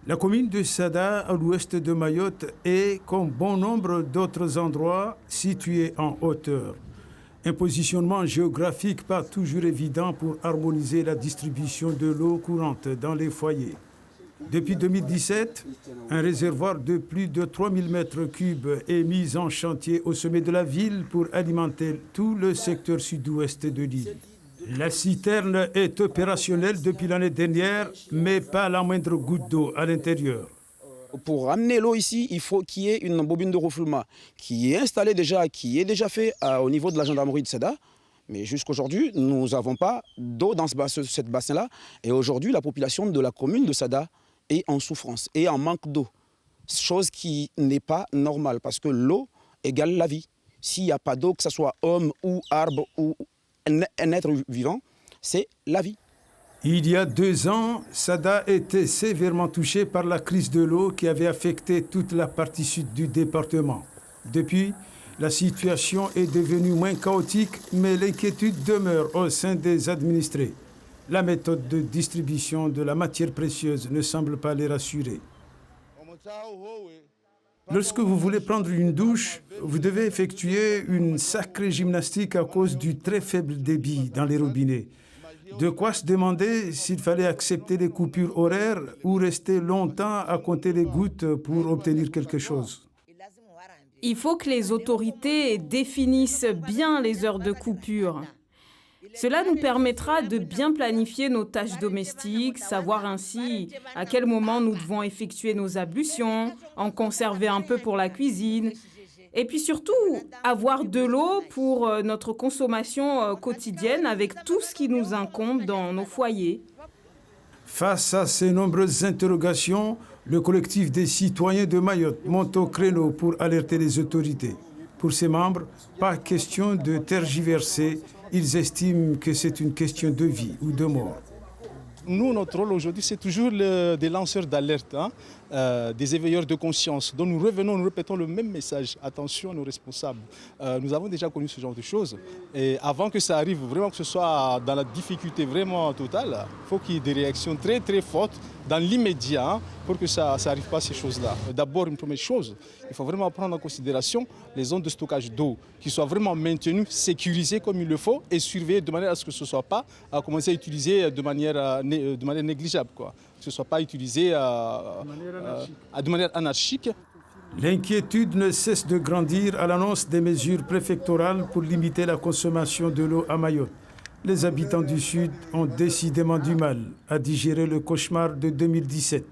La commune de Sada, à l'ouest de Mayotte, est, comme bon nombre d'autres endroits, située en hauteur. Un positionnement géographique pas toujours évident pour harmoniser la distribution de l'eau courante dans les foyers. Depuis 2017, un réservoir de plus de 3000 m3 est mis en chantier au sommet de la ville pour alimenter tout le secteur sud-ouest de l'île. La citerne est opérationnelle depuis l'année dernière, mais pas la moindre goutte d'eau à l'intérieur. Pour ramener l'eau ici, il faut qu'il y ait une bobine de refoulement qui est installée déjà, qui est déjà fait au niveau de la gendarmerie de Sada. Mais jusqu'aujourd'hui, nous n'avons pas d'eau dans ce bassin-là. Et aujourd'hui, la population de la commune de Sada est en souffrance et en manque d'eau. Chose qui n'est pas normale parce que l'eau égale la vie. S'il n'y a pas d'eau, que ce soit homme ou arbre ou un être vivant, c'est la vie. Il y a 2 ans, Sada était sévèrement touché par la crise de l'eau qui avait affecté toute la partie sud du département. Depuis, la situation est devenue moins chaotique, mais l'inquiétude demeure au sein des administrés. La méthode de distribution de la matière précieuse ne semble pas les rassurer. Lorsque vous voulez prendre une douche, vous devez effectuer une sacrée gymnastique à cause du très faible débit dans les robinets. De quoi se demander s'il fallait accepter les coupures horaires ou rester longtemps à compter les gouttes pour obtenir quelque chose. Il faut que les autorités définissent bien les heures de coupure. Cela nous permettra de bien planifier nos tâches domestiques, savoir ainsi à quel moment nous devons effectuer nos ablutions, en conserver un peu pour la cuisine, et puis surtout avoir de l'eau pour notre consommation quotidienne avec tout ce qui nous incombe dans nos foyers. Face à ces nombreuses interrogations, le collectif des citoyens de Mayotte monte au créneau pour alerter les autorités. Pour ses membres, pas question de tergiverser. Ils estiment que c'est une question de vie ou de mort. Nous, notre rôle aujourd'hui, c'est toujours des lanceurs d'alerte, des éveilleurs de conscience. Donc nous revenons, nous répétons le même message. Attention à nos responsables. Nous avons déjà connu ce genre de choses. Et avant que ça arrive, vraiment que ce soit dans la difficulté vraiment totale, il faut qu'il y ait des réactions très très fortes dans l'immédiat pour que ça n'arrive pas ces choses-là. D'abord, une première chose, il faut vraiment prendre en considération les zones de stockage d'eau qui soient vraiment maintenues, sécurisées comme il le faut et surveillées de manière à ce que ce ne soit pas commencé à utiliser de manière négligeable, quoi. Que ce ne soit pas utilisé de manière anarchique. L'inquiétude ne cesse de grandir à l'annonce des mesures préfectorales pour limiter la consommation de l'eau à Mayotte. Les habitants du Sud ont décidément du mal à digérer le cauchemar de 2017.